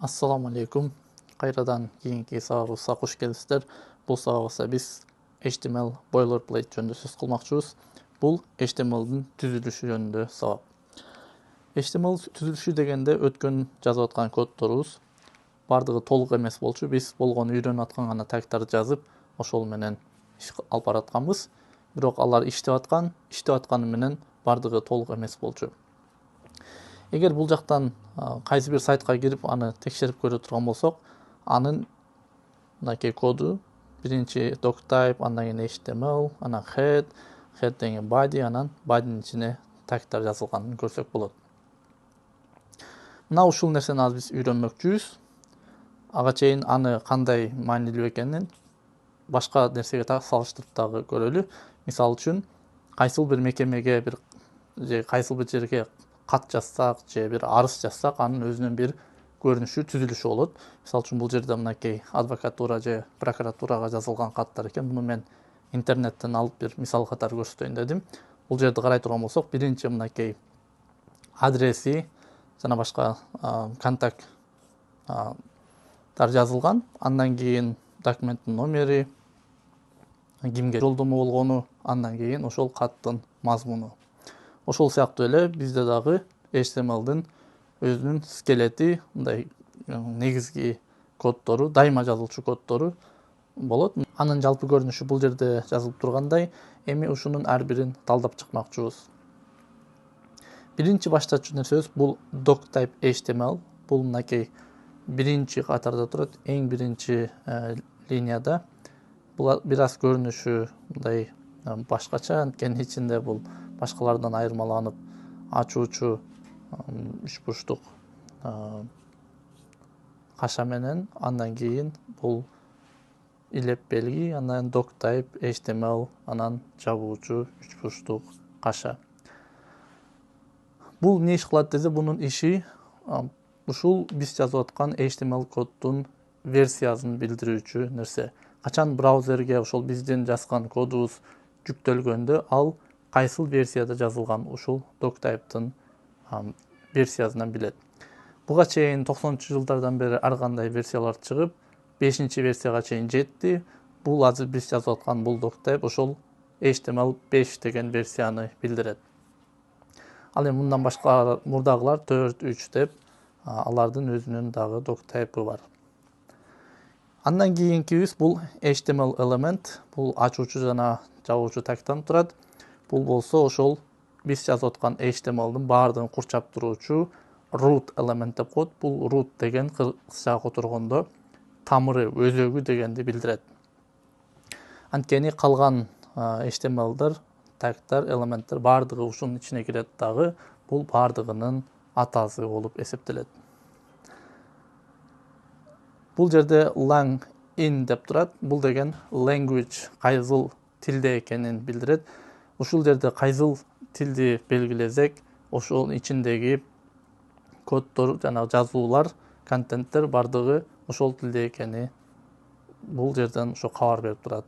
Assalamu alaikum. Кайрадан кийинки сабагыбызга куш келипсиздер. Бул сабагыбызда биз HTML boilerplate жөнүндө сөз кылмакчыбыз. Бул HTML'дын түзүлүшү жөнүндө сабак. HTML түзүлүшү дегенде өткөн жазып аткан коддорубуз бардыгы толук эмес болчу. Биз болгону үйрөнүп аткан гана тагтарды жазып, ошол менен иш алып баратканбыз. Бирок алар иштеп атканы менен бардыгы толук эмес болчу. Эгер бул жактан кайсы бир сайтка кирип аны текшерип көрө турган болсок, анын мынакей коду биринчи doctype, андан кийин HTML, анан head деген body, анан body'нын ичине тагтар жазылганын көрсөк болот. Мына ушул нерсени азыр биз үйрөнмөкчүбүз. Ага чейин аны кандай маанилүү экенин башка нерсеге салыштырып дагы көрөлү. Мисалы үчүн, кайсыл бир мекемеге же кайсыл бир жерге кат жазсак же бир арыз жазсак, анын өзүнүн бир көрүнүшү, түзүлүшү болот. Мисалы үчүн бул жерде мынакей адвокатура же прокуратурага жазылган каттар экен. Муну мен интернеттен алып бир мисал катары көрсөтөйүн дедим. Бул жерде карай турган болсок, биринчи мынакей адреси жана башка контакттар жазылган. Андан кийин документтин номери, кимге жолдомо болгону, андан кийин ошол каттын мазмуну. Ошол сыяктуу эле бизде дагы HTML'дын өзүнүн скелети, мындай негизги коддору, дайыма жазылчу коддору болот. Анын жалпы көрүнүшү бул жерде жазылып тургандай. Эми ушунун ар бирин талдап чыкмакчыбыз. Биринчи баштачу нерсебиз бул doctype HTML. Бул мынакей биринчи катарда турат, эң биринчи линияда. Бул бир аз көрүнүшү мындай башкача, анткени ичинде бул башкалардан айырмаланып ачуучу үч бурчтук каша менен, андан кийин бул илеп белги, анан doctype HTML, анан жабуучу үч бурчтук каша. Бул эмне иш кылат десе, бунун иши ушул биз жазып аткан HTML коддун версиясын билдирүүчү нерсе. Качан браузерге ошол биздин жазган кодубуз жүктөлгөндө, ал кайсыл версияда жазылган, ушул doctype'тын версиясынан билет. Буга чейин 90-жылдардан бери ар кандай версиялар чыгып, 5-версияга чейин жетти. Бул азыр биз жазып аткан бул doctype ошол HTML5 деген версияны билдирет. Ал эми мындан башка мурдагылар 4, 3 деп алардын өзүнүн дагы doctype'ы бар. Андан кийинкибиз бул HTML element. Бул ачуучу жана жабуучу тагтан турат. Бул болсо ошол биз жазып аткан HTML'дын баардыгын курчап туруучу root element деп коет. Бул root деген кыргызчага которгондо тамыры, өзөгү дегенди билдирет. Анткени калган HTML'дар, тагтар, элементтер баардыгы ушунун ичине кирет дагы. Бул баардыгынын атасы болуп эсептелет. Бул жерде lang in деп турат. Бул деген language, кайсыл тилде экенин билдирет. Ушул жерде кайсыл тилди белгилесек, ошол ичиндеги коддор жана жазуулар, контенттер бардыгы ошол тилде экени бул жерден ошо кабар берип турат.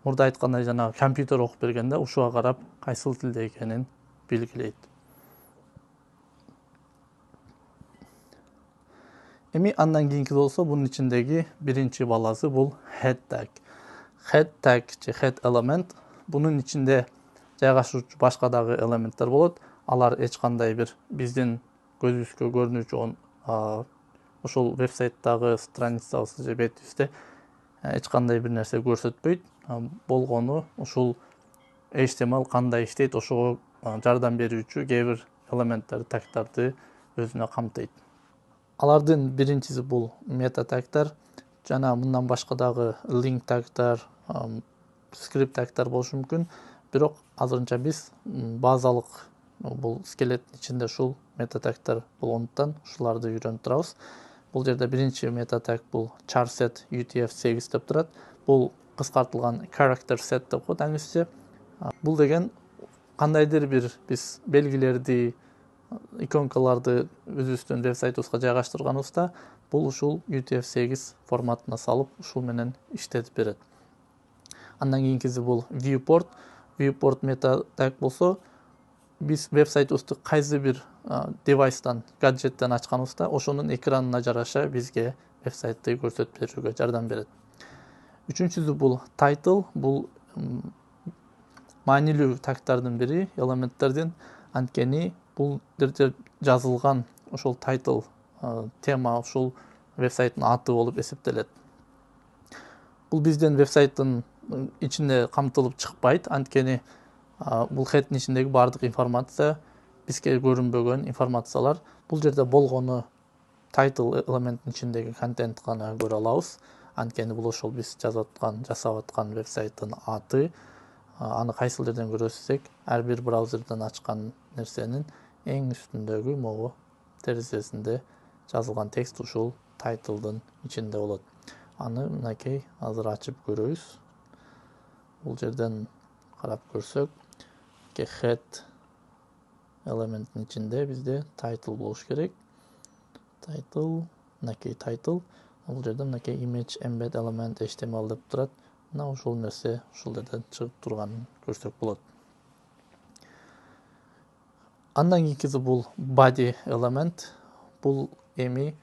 Мурда айткандай, жана компьютер окуп бергенде ушуга карап кайсыл тилде экенин белгилейт. Эми андан кийинки болсо, бунун ичиндеги биринчи баласы бул head tag. Head tag же head element, бунун ичинде жайгашуучу башка дагы элементтер болот. Алар эч кандай бир биздин көзүбүзгө көрүнүүчү ошол вебсайттагы страницабыз же бетибизде эч кандай бир нерсе көрсөтпөйт. Болгону ушул HTML кандай иштейт, ошого жардам берүүчү кээ бир элементтер, тагтарды өзүнө камтыйт. Алардын биринчиси бул мета тагтар, жана мындан башка дагы link тагтар, script тагтар болушу мүмкүн. Бирок азырынча биз базалык бул скелеттин ичинде ушул мета тагтар болгондуктан ушуларды үйрөнүп турабыз. Бул жерде биринчи мета таг бул charset UTF-8 деп турат. Бул кыскартылган character set деп коет англисче. Бул деген кандайдыр бир биз белгилерди, иконкаларды өзүбүздүн вебсайтыбызга жайгаштырганыбызда, бул ушул UTF-8 форматына салып, ушул менен иштетип берет. Андан кийинкиси бул viewport. Viewport мета таг болсо, биз веб-сайтыбызды кайсы бир девайстан, гаджеттен ачканыбызда ошонун экранына жараша бизге веб-сайтты көрсөтүп берүүгө жардам берет. Үчүнчүсү бул title, бул маанилүү тагтардын бири, элементтердин. Анткени бул жерде жазылган ошол title тема ушул веб-сайттын аты болуп эсептелет. Бул бизден веб-сайттын ичинде камтылып чыкпайт, анткени бул head'ин ичиндеги баардык информация, бизге көрүнбөгөн информациялар бул жерде болгону title элементтин ичиндеги контент гана көрө алабыз. Анткени бул ошол биз жасап аткан веб-сайттын аты. Аны кайсыл жерден көрөсүзсек, ар бир браузерден ачкан нерсенин эң үстүндөгү могу терезесинде жазылган текст ушул title'дын ичинде болот. Аны мынакей азыр ачып көрөбүз. Бул жерден карап көрсөк, head элементтин ичинде бизде title болуш керек. Title, мынакей title. Бул жерде мынакей image embed element html деп турат. Мына ушул нерсе ушул жерден чыгып турганын көрсөк болот. Андан кийинкиси бул body element. Бул эми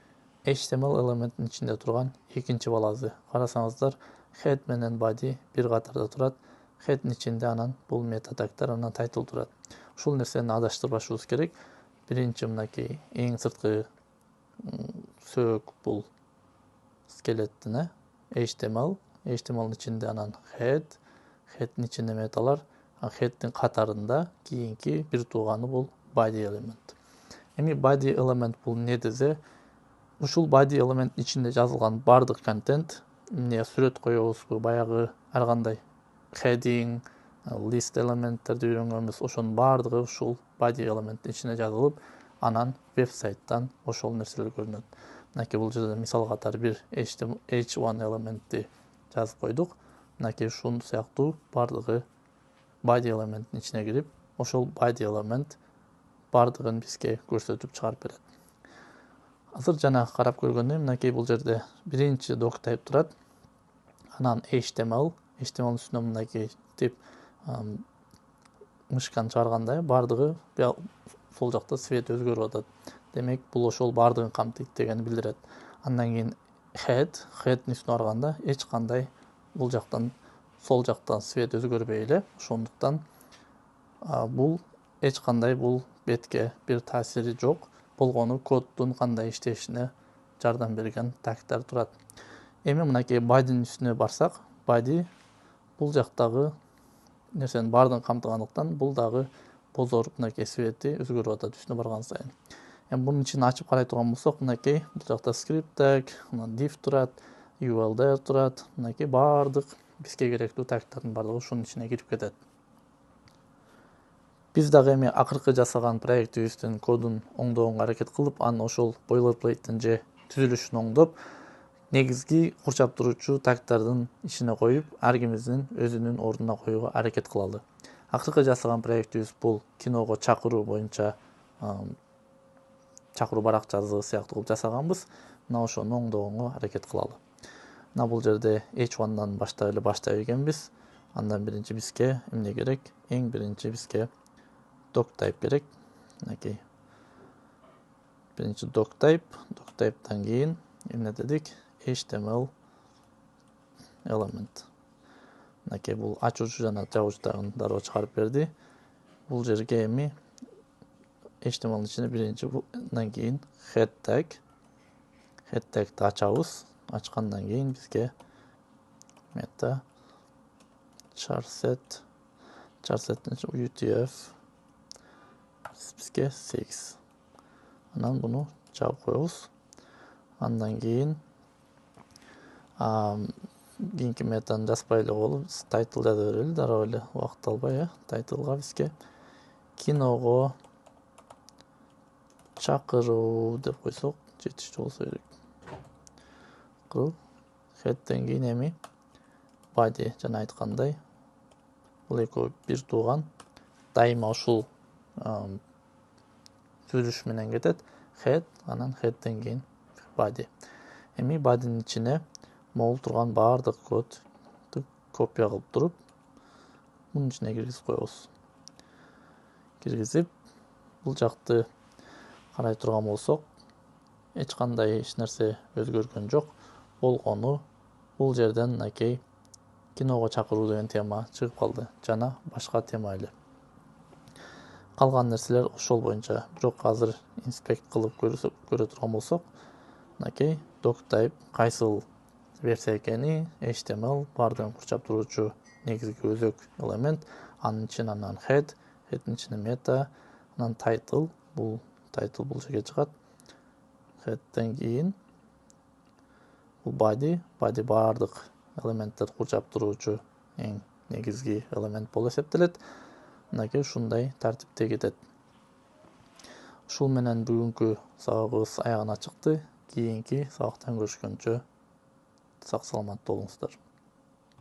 HTML элементтин ичинде турган экинчи баласы. Карасаңыздар, head менен body бир катарда турат. Head'ин ичинде анан бул мета тагтар, анан title турат. Ушул нерсени адаштырбашыбыз керек. Биринчи мынакей эң сырткы сөök бул скелеттине HTML, HTML'нын ичинде анан head'ин ичинде металар, head'ин катарында кийинки бир тууганы бул body element. Эми body element бул эмне десе, ушул body element ичинде жазылган баардык контент, эмне сүрөт коебузбу, баягы ар кандай heading, list элементтерди үйрөнгөнбүз, ошонун баардыгы ушул body element ичине жазылып, анан веб-сайттан ошол нерселер көрүнөт. Мынакей бул жерде мисал катары бир h1 элементти жазып койдук. Мынакей ушул сыяктуу баардыгы body элементтин ичине кирип, ошол body элемент баардыгын бизге көрсөтүп чыгарып берет. Азыр жана карап көргөндөй, мынакей бул жерде биринчи doctype турат. Анан HTML үстүнө мынакей тип мышканы чыгаргандай баардыгы сол жакта свет өзгөрүп атат. Демек, бул ошол баардыгын камтыйт дегени билдирет. Андан кийин head'ин үстүнө барганда эч кандай бул жактан сол жактан свет өзгөрбөй эле. Ошондуктан бул эч кандай бул бетке бир таасири жок. Болгону коддун кандай иштешине жардам берген тагтар турат. Эми мынакей body'нын үстүнө барсак, body бул жактагы нерсенин баардыгын камтыгандыктан бул дагы бозор мынакей свети өзгөрүп атат үстүнө барган сайын. Эми бунун ичин ачып карай турган болсок, мынакей бул жакта script tag, div турат, ULD турат. Мынакей баардык бизге керектүү тагтардын баардыгы ушунун ичине кирип кетет. Биз дагы эми акыркы жасаган проектибиздин кодун оңдогонго аракет кылып, аны ошол boilerplate'тин же түзүлүшүн оңдоп, негизги курчап туруучу тагтардын ичине коюп, ар кимибиздин өзүнүн ордуна коюуга аракет кылалы. Акыркы жасаган проектибиз бул киного чакыруу боюнча чакыруу баракчасы сыяктуу кылып жасаганбыз. Мына ошону оңдогонго аракет кылалы. Мына бул жерде H1'дан баштап ийгенбиз. Андан биринчи бизге эмне керек? Эң биринчи бизге doctype керек. Мынакей биринчи doctype'дан кийин эмне дедик? HTML element. Мынакей бул ачуучу жана жабуучудан дароо чыгарып берди. Бул жерге эми HTML ичине биринчи андан кийин head tag'ти ачабыз. Ачкандан кийин бизге meta charset UTF бизге 6. Анан буну жаап коебуз. Андан кийин кийинки метаны жазбай эле коелу, title жаза берели, дароо эле убакыт албай, title'га бизге киного чакыруу деп койсок жетиштүү болсо керек. Head'тен кийин эми body жана айткандай бул экөө бир тууган, дайыма ушул түзүлүш менен кетет. Head, анан head'тен кийин body. Эми body'нын ичине могул турган баардык кодду копия кылып туруп, мунун ичине киргизип коебуз. киргизип, бул жакты карай турган болсок, эч кандай эч нерсе өзгөргөн жок. Болгону бул жерден мынакей киного чакыруу деген тема чыгып калды жана башка тема эле. Калган нерселер ошол боюнча. Бирок азыр инспект кылып көрө турган болсок, мынакей doctype кайсыл версия экени, HTML баардыгын курчап туруучу негизги өзөк элемент, анын ичинен анан head'ин ичинен meta, анан title бул жерге чыгат. Head'тен кийин бул body баардык элементтерди курчап туруучу эң негизги элемент болуп эсептелет. Мынакей ушундай тартипте кетет. Ушул менен бүгүнкү сабагыбыз аягына чыкты. Кийинки сабактан көрүшкөнчө сак саламат болуңуздар.